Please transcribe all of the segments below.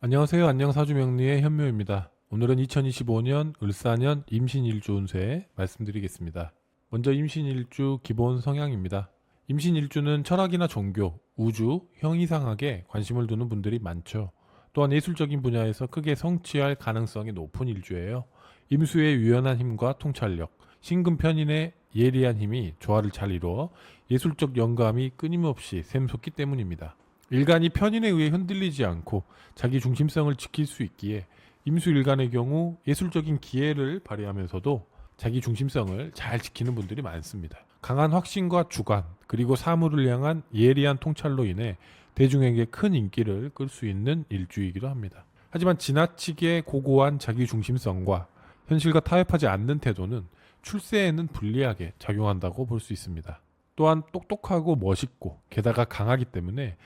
안녕하세요. 안녕사주명리의 현묘입니다. 오늘은 2025년 을사년 임신일주 운세 말씀드리겠습니다. 먼저 임신일주 기본 성향입니다. 임신일주는 철학이나 종교, 우주, 형이상학에 관심을 두는 분들이 많죠. 또한 예술적인 분야에서 크게 성취할 가능성이 높은 일주예요. 임수의 유연한 힘과 통찰력, 신금 편인의 예리한 힘이 조화를 잘 이루어 예술적 영감이 끊임없이 샘솟기 때문입니다. 일간이 편인에 의해 흔들리지 않고 자기 중심성을 지킬 수 있기에 임수일간의 경우 예술적인 기회를 발휘하면서도 자기 중심성을 잘 지키는 분들이 많습니다. 강한 확신과 주관 그리고 사물을 향한 예리한 통찰로 인해 대중에게 큰 인기를 끌 수 있는 일주이기도 합니다. 하지만 지나치게 고고한 자기 중심성과 현실과 타협하지 않는 태도는 출세에는 불리하게 작용한다고 볼 수 있습니다. 또한 똑똑하고 멋있고 게다가 강하기 때문에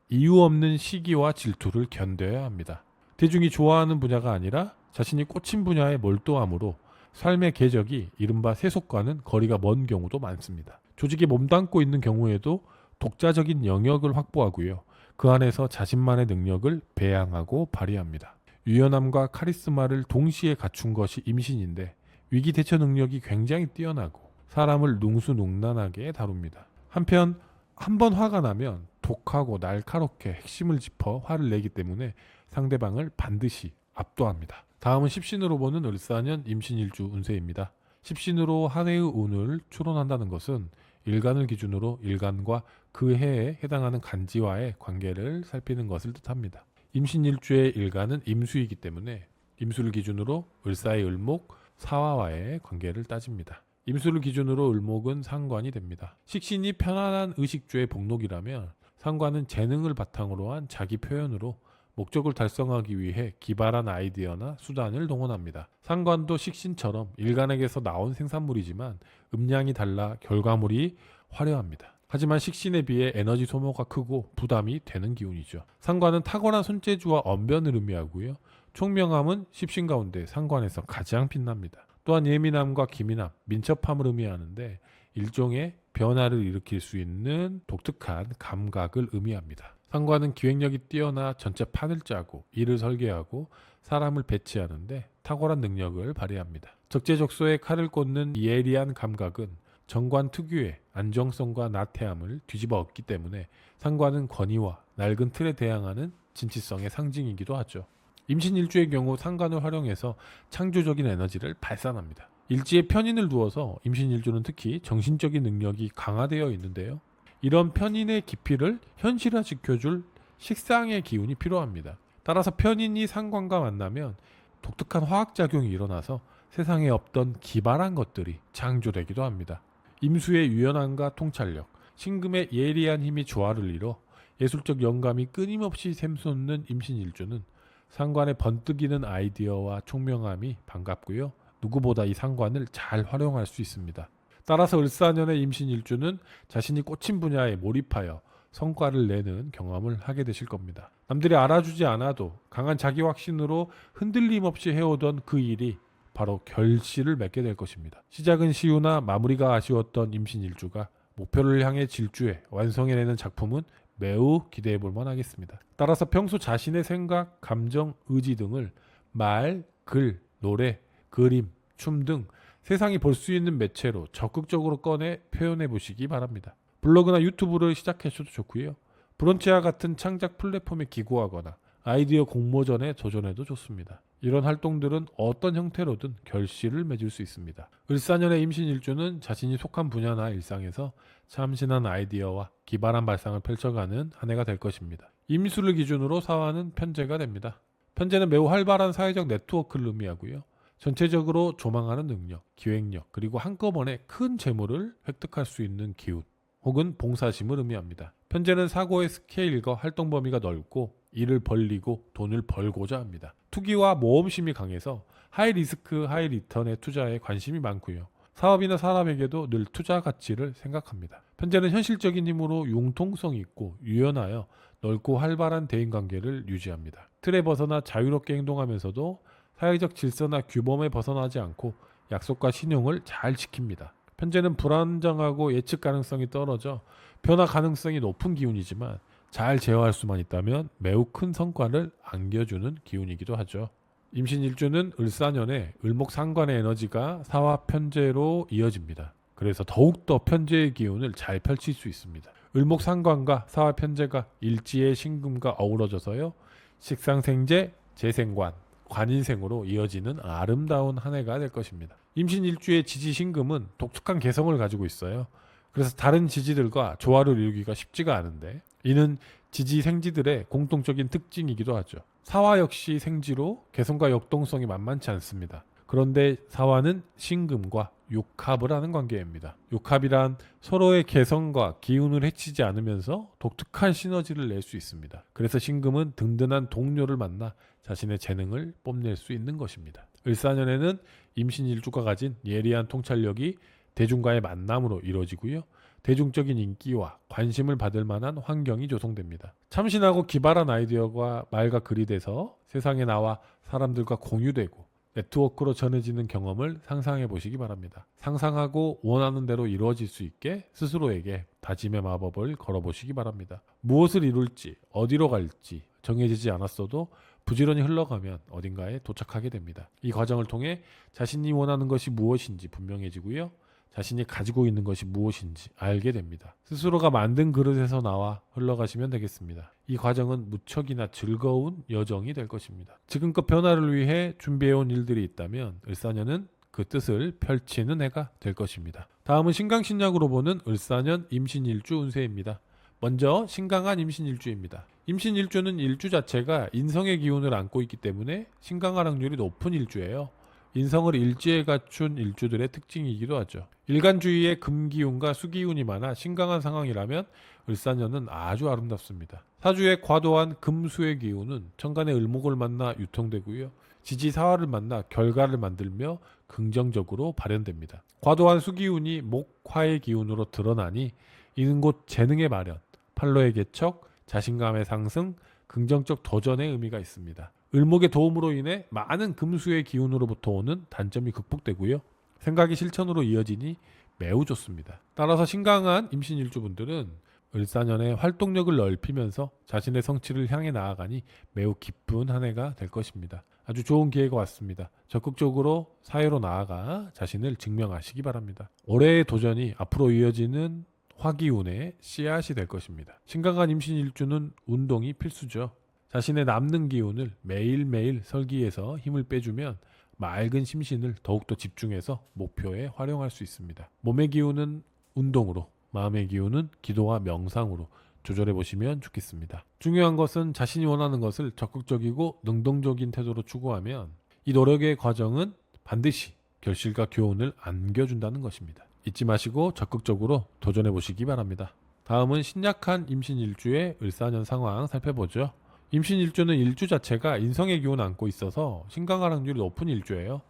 이유 없는 시기와 질투를 견뎌야 합니다. 대중이 좋아하는 분야가 아니라 자신이 꽂힌 분야에 몰두함으로 삶의 궤적이 이른바 세속과는 거리가 먼 경우도 많습니다. 조직에 몸담고 있는 경우에도 독자적인 영역을 확보하고요. 그 안에서 자신만의 능력을 배양하고 발휘합니다. 유연함과 카리스마를 동시에 갖춘 것이 임신인데 위기 대처 능력이 굉장히 뛰어나고 사람을 능수능란하게 다룹니다. 한편 한 번 화가 나면 독하고 날카롭게 핵심을 짚어 화를 내기 때문에 상대방을 반드시 압도합니다. 다음은 십신으로 보는 을사년 임신일주 운세입니다. 십신으로 한 해의 운을 추론한다는 것은 일간을 기준으로 일간과 그 해에 해당하는 간지와의 관계를 살피는 것을 뜻합니다. 임신일주의 일간은 임수이기 때문에 임수를 기준으로 을사의 을목, 사화와의 관계를 따집니다. 임수를 기준으로 을목은 상관이 됩니다. 식신이 편안한 의식주의 복록이라면 상관은 재능을 바탕으로 한 자기 표현으로 목적을 달성하기 위해 기발한 아이디어나 수단을 동원합니다. 상관도 식신처럼 일간에게서 나온 생산물이지만 음량이 달라 결과물이 화려합니다. 하지만 식신에 비해 에너지 소모가 크고 부담이 되는 기운이죠. 상관은 탁월한 손재주와 언변을 의미하고요. 총명함은 십신 가운데 상관에서 가장 빛납니다. 또한 예민함과 기민함, 민첩함을 의미하는데 일종의 변화를 일으킬 수 있는 독특한 감각을 의미합니다. 상관은 기획력이 뛰어나 전체 판을 짜고 일을 설계하고 사람을 배치하는데 탁월한 능력을 발휘합니다. 적재적소에 칼을 꽂는 예리한 감각은 정관 특유의 안정성과 나태함을 뒤집어 엎기 때문에 상관은 권위와 낡은 틀에 대항하는 진취성의 상징이기도 하죠. 임신일주의 경우 상관을 활용해서 창조적인 에너지를 발산합니다. 일지에 편인을 두어서 임신일주는 특히 정신적인 능력이 강화되어 있는데요. 이런 편인의 깊이를 현실화 지켜줄 식상의 기운이 필요합니다. 따라서 편인이 상관과 만나면 독특한 화학작용이 일어나서 세상에 없던 기발한 것들이 창조되기도 합니다. 임수의 유연함과 통찰력, 신금의 예리한 힘이 조화를 이뤄 예술적 영감이 끊임없이 샘솟는 임신일주는 상관의 번뜩이는 아이디어와 총명함이 반갑고요. 누구보다 이 상관을 잘 활용할 수 있습니다. 따라서 을사년의 임신일주는 자신이 꽂힌 분야에 몰입하여 성과를 내는 경험을 하게 되실 겁니다. 남들이 알아주지 않아도 강한 자기 확신으로 흔들림 없이 해오던 그 일이 바로 결실을 맺게 될 것입니다. 시작은 쉬우나 마무리가 아쉬웠던 임신일주가 목표를 향해 질주해 완성해내는 작품은 매우 기대해 볼 만하겠습니다. 따라서 평소 자신의 생각, 감정, 의지 등을 말, 글, 노래, 그림, 춤 등 세상이 볼 수 있는 매체로 적극적으로 꺼내 표현해 보시기 바랍니다. 블로그나 유튜브를 시작하셔도 좋고요. 브런치와 같은 창작 플랫폼에 기고하거나 아이디어 공모전에 도전해도 좋습니다. 이런 활동들은 어떤 형태로든 결실을 맺을 수 있습니다. 을사년의 임신일주는 자신이 속한 분야나 일상에서 참신한 아이디어와 기발한 발상을 펼쳐가는 한 해가 될 것입니다. 임수를 기준으로 사화는 편재가 됩니다. 편재는 매우 활발한 사회적 네트워크를 의미하고요. 전체적으로 조망하는 능력, 기획력, 그리고 한꺼번에 큰 재물을 획득할 수 있는 기운, 혹은 봉사심을 의미합니다. 편재는 사고의 스케일과 활동 범위가 넓고 일을 벌리고 돈을 벌고자 합니다. 투기와 모험심이 강해서 하이 리스크, 하이 리턴의 투자에 관심이 많고요. 사업이나 사람에게도 늘 투자 가치를 생각합니다. 편재는 현실적인 힘으로 융통성 있고 유연하여 넓고 활발한 대인관계를 유지합니다. 틀에 벗어나 자유롭게 행동하면서도 사회적 질서나 규범에 벗어나지 않고 약속과 신용을 잘 지킵니다. 편재는 불안정하고 예측 가능성이 떨어져 변화 가능성이 높은 기운이지만 잘 제어할 수만 있다면 매우 큰 성과를 안겨주는 기운이기도 하죠. 임신일주는 을사년에 을목상관의 에너지가 사화 편재로 이어집니다. 그래서 더욱더 편재의 기운을 잘 펼칠 수 있습니다. 을목상관과 사화 편재가 일지의 신금과 어우러져서요. 식상생재, 재생관, 관인생으로 이어지는 아름다운 한 해가 될 것입니다. 임신일주의 지지신금은 독특한 개성을 가지고 있어요. 그래서 다른 지지들과 조화를 이루기가 쉽지가 않은데 이는 지지 생지들의 공통적인 특징이기도 하죠. 사화 역시 생지로 개성과 역동성이 만만치 않습니다. 그런데 사화는 신금과 육합을 하는 관계입니다. 육합이란 서로의 개성과 기운을 해치지 않으면서 독특한 시너지를 낼 수 있습니다. 그래서 신금은 든든한 동료를 만나 자신의 재능을 뽐낼 수 있는 것입니다. 을사년에는 임신일주가 가진 예리한 통찰력이 대중과의 만남으로 이루어지고요. 대중적인 인기와 관심을 받을 만한 환경이 조성됩니다. 참신하고 기발한 아이디어가 말과 글이 돼서 세상에 나와 사람들과 공유되고 네트워크로 전해지는 경험을 상상해 보시기 바랍니다. 상상하고 원하는 대로 이루어질 수 있게 스스로에게 다짐의 마법을 걸어보시기 바랍니다. 무엇을 이룰지 어디로 갈지 정해지지 않았어도 부지런히 흘러가면 어딘가에 도착하게 됩니다. 이 과정을 통해 자신이 원하는 것이 무엇인지 분명해지고요. 자신이 가지고 있는 것이 무엇인지 알게 됩니다. 스스로가 만든 그릇에서 나와 흘러가시면 되겠습니다. 이 과정은 무척이나 즐거운 여정이 될 것입니다. 지금껏 변화를 위해 준비해온 일들이 있다면 을사년은 그 뜻을 펼치는 해가 될 것입니다. 다음은 신강신약으로 보는 을사년 임신일주 운세입니다. 먼저 신강한 임신일주입니다. 임신일주는 일주 자체가 인성의 기운을 안고 있기 때문에 신강할 확률이 높은 일주예요. 인성을 일지에 갖춘 일주들의 특징이기도 하죠. 일간주의에 금기운과 수기운이 많아 신강한 상황이라면 을사년은 아주 아름답습니다. 사주에 과도한 금수의 기운은 천간의 을목을 만나 유통되고요. 지지사화를 만나 결과를 만들며 긍정적으로 발현됩니다. 과도한 수기운이 목화의 기운으로 드러나니 이는 곧 재능의 발현, 판로의 개척, 자신감의 상승, 긍정적 도전의 의미가 있습니다. 을목의 도움으로 인해 많은 금수의 기운으로부터 오는 단점이 극복되고요. 생각이 실천으로 이어지니 매우 좋습니다. 따라서 신강한 임신일주분들은 을사년의 활동력을 넓히면서 자신의 성취를 향해 나아가니 매우 기쁜 한 해가 될 것입니다. 아주 좋은 기회가 왔습니다. 적극적으로 사회로 나아가 자신을 증명하시기 바랍니다. 올해의 도전이 앞으로 이어지는 화기운의 씨앗이 될 것입니다. 신강한 임신일주는 운동이 필수죠. 자신의 남는 기운을 매일매일 설기해서 힘을 빼주면 맑은 심신을 더욱더 집중해서 목표에 활용할 수 있습니다. 몸의 기운은 운동으로, 마음의 기운은 기도와 명상으로 조절해 보시면 좋겠습니다. 중요한 것은 자신이 원하는 것을 적극적이고 능동적인 태도로 추구하면 이 노력의 과정은 반드시 결실과 교훈을 안겨준다는 것입니다. 잊지 마시고 적극적으로 도전해 보시기 바랍니다. 다음은 신약한 임신일주의 을사년 상황 살펴보죠. 임신일주는 일주 자체가 인성의 기운을 안고 있어서 신강할 확률이 높은 일주예요.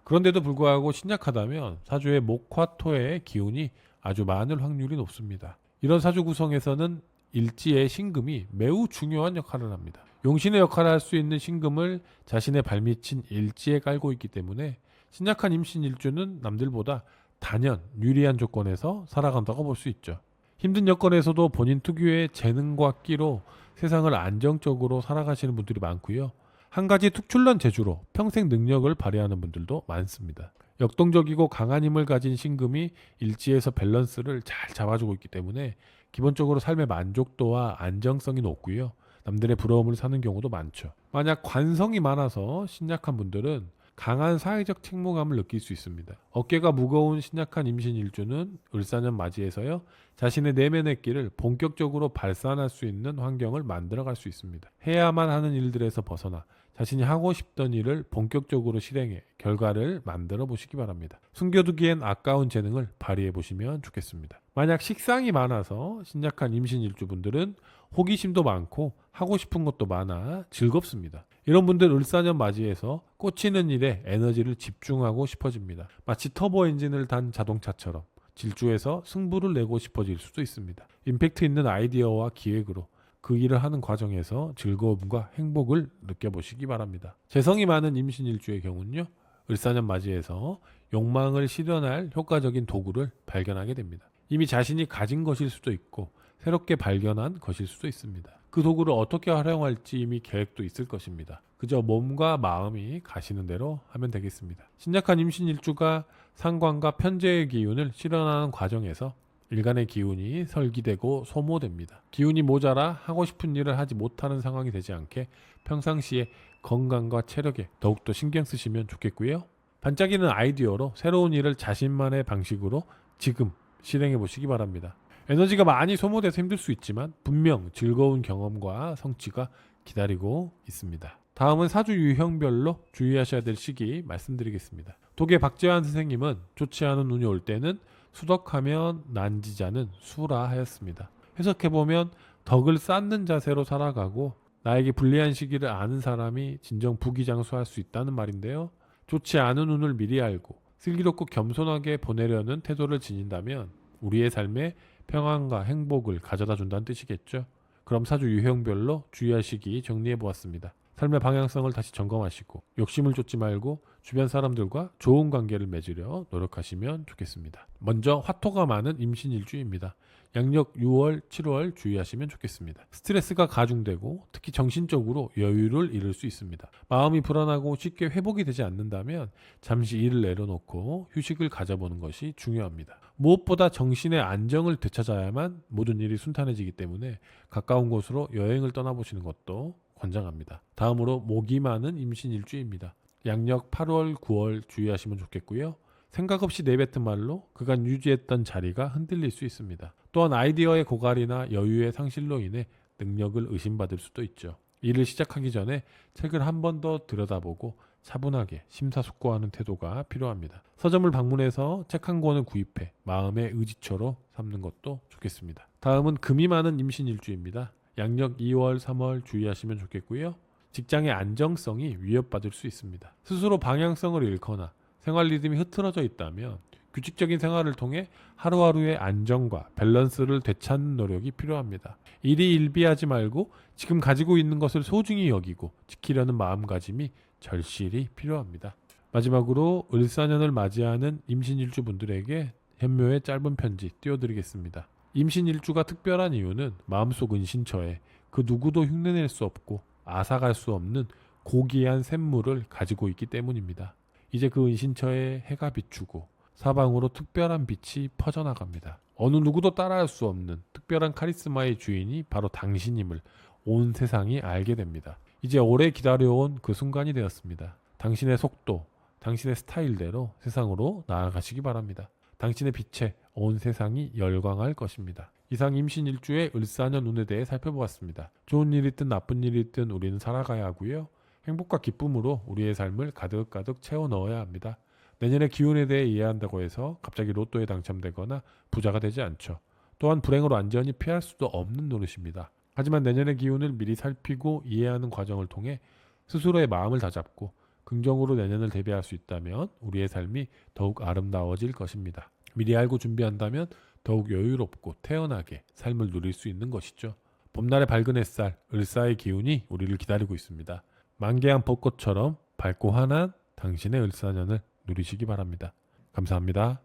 그런데도 불구하고 신약하다면 사주의 목화토의 기운이 아주 많을 확률이 높습니다. 이런 사주 구성에서는 일지의 신금이 매우 중요한 역할을 합니다. 용신의 역할을 할 수 있는 신금을 자신의 발밑인 일지에 깔고 있기 때문에 신약한 임신일주는 남들보다 단연 유리한 조건에서 살아간다고 볼 수 있죠. 힘든 여건에서도 본인 특유의 재능과 끼로 세상을 안정적으로 살아가시는 분들이 많고요. 한 가지 특출난 재주로 평생 능력을 발휘하는 분들도 많습니다. 역동적이고 강한 힘을 가진 신금이 일지에서 밸런스를 잘 잡아주고 있기 때문에 기본적으로 삶의 만족도와 안정성이 높고요. 남들의 부러움을 사는 경우도 많죠. 만약 관성이 많아서 신약한 분들은 강한 사회적 책무감을 느낄 수 있습니다. 어깨가 무거운 신약한 임신일주는 을사년 맞이해서요. 자신의 내면의 길을 본격적으로 발산할 수 있는 환경을 만들어갈 수 있습니다. 해야만 하는 일들에서 벗어나 자신이 하고 싶던 일을 본격적으로 실행해 결과를 만들어 보시기 바랍니다. 숨겨두기엔 아까운 재능을 발휘해 보시면 좋겠습니다. 만약 식상이 많아서 신약한 임신일주분들은 호기심도 많고 하고 싶은 것도 많아 즐겁습니다. 이런 분들 을사년 맞이해서 꽂히는 일에 에너지를 집중하고 싶어집니다. 마치 터보 엔진을 단 자동차처럼 질주해서 승부를 내고 싶어질 수도 있습니다. 임팩트 있는 아이디어와 기획으로 그 일을 하는 과정에서 즐거움과 행복을 느껴보시기 바랍니다. 재성이 많은 임신일주의 경우는요. 을사년 맞이해서 욕망을 실현할 효과적인 도구를 발견하게 됩니다. 이미 자신이 가진 것일 수도 있고 새롭게 발견한 것일 수도 있습니다. 그 도구를 어떻게 활용할지 이미 계획도 있을 것입니다. 그저 몸과 마음이 가시는 대로 하면 되겠습니다. 신약한 임신일주가 상관과 편재의 기운을 실현하는 과정에서 일간의 기운이 설기되고 소모됩니다. 기운이 모자라 하고 싶은 일을 하지 못하는 상황이 되지 않게 평상시에 건강과 체력에 더욱더 신경 쓰시면 좋겠고요. 반짝이는 아이디어로 새로운 일을 자신만의 방식으로 지금 실행해 보시기 바랍니다. 에너지가 많이 소모돼서 힘들 수 있지만 분명 즐거운 경험과 성취가 기다리고 있습니다. 다음은 사주 유형별로 주의하셔야 될 시기 말씀드리겠습니다. 독의 박재환 선생님은 좋지 않은 운이 올 때는 수덕하면 난지자는 수라 하였습니다. 해석해보면 덕을 쌓는 자세로 살아가고 나에게 불리한 시기를 아는 사람이 진정 부귀장수할 수 있다는 말인데요. 좋지 않은 운을 미리 알고 슬기롭고 겸손하게 보내려는 태도를 지닌다면 우리의 삶에 평안과 행복을 가져다 준다는 뜻이겠죠. 그럼 사주 유형별로 주의하시기 정리해 보았습니다. 삶의 방향성을 다시 점검하시고 욕심을 쫓지 말고 주변 사람들과 좋은 관계를 맺으려 노력하시면 좋겠습니다. 먼저 화토가 많은 임신일주입니다. 양력 6월, 7월 주의하시면 좋겠습니다. 스트레스가 가중되고 특히 정신적으로 여유를 잃을 수 있습니다. 마음이 불안하고 쉽게 회복이 되지 않는다면 잠시 일을 내려놓고 휴식을 가져보는 것이 중요합니다. 무엇보다 정신의 안정을 되찾아야만 모든 일이 순탄해지기 때문에 가까운 곳으로 여행을 떠나보시는 것도 권장합니다. 다음으로 목이 많은 임신일주입니다. 양력 8월, 9월 주의하시면 좋겠고요. 생각 없이 내뱉은 말로 그간 유지했던 자리가 흔들릴 수 있습니다. 또한 아이디어의 고갈이나 여유의 상실로 인해 능력을 의심받을 수도 있죠. 일을 시작하기 전에 책을 한 번 더 들여다보고 차분하게 심사숙고하는 태도가 필요합니다. 서점을 방문해서 책 한 권을 구입해 마음의 의지처로 삼는 것도 좋겠습니다. 다음은 금이 많은 임신일주입니다. 양력 2월, 3월 주의하시면 좋겠고요. 직장의 안정성이 위협받을 수 있습니다. 스스로 방향성을 잃거나 생활 리듬이 흐트러져 있다면 규칙적인 생활을 통해 하루하루의 안정과 밸런스를 되찾는 노력이 필요합니다. 일이 일비하지 말고 지금 가지고 있는 것을 소중히 여기고 지키려는 마음가짐이 절실히 필요합니다. 마지막으로 을사년을 맞이하는 임신일주 분들에게 현묘의 짧은 편지 띄워드리겠습니다. 임신일주가 특별한 이유는 마음속 은신처에 그 누구도 흉내낼 수 없고 앗아갈 수 없는 고귀한 샘물을 가지고 있기 때문입니다. 이제 그 은신처에 해가 비추고 사방으로 특별한 빛이 퍼져나갑니다. 어느 누구도 따라할 수 없는 특별한 카리스마의 주인이 바로 당신임을 온 세상이 알게 됩니다. 이제 오래 기다려온 그 순간이 되었습니다. 당신의 속도, 당신의 스타일대로 세상으로 나아가시기 바랍니다. 당신의 빛에 온 세상이 열광할 것입니다. 이상 임신일주의 을사년 운에 대해 살펴보았습니다. 좋은 일이 있든 나쁜 일이 있든 우리는 살아가야 하고요. 행복과 기쁨으로 우리의 삶을 가득가득 채워 넣어야 합니다. 내년의 기운에 대해 이해한다고 해서 갑자기 로또에 당첨되거나 부자가 되지 않죠. 또한 불행을 완전히 피할 수도 없는 노릇입니다. 하지만 내년의 기운을 미리 살피고 이해하는 과정을 통해 스스로의 마음을 다잡고 긍정으로 내년을 대비할 수 있다면 우리의 삶이 더욱 아름다워질 것입니다. 미리 알고 준비한다면 더욱 여유롭고 태연하게 삶을 누릴 수 있는 것이죠. 봄날의 밝은 햇살, 을사의 기운이 우리를 기다리고 있습니다. 만개한 벚꽃처럼 밝고 환한 당신의 을사년을 누리시기 바랍니다. 감사합니다.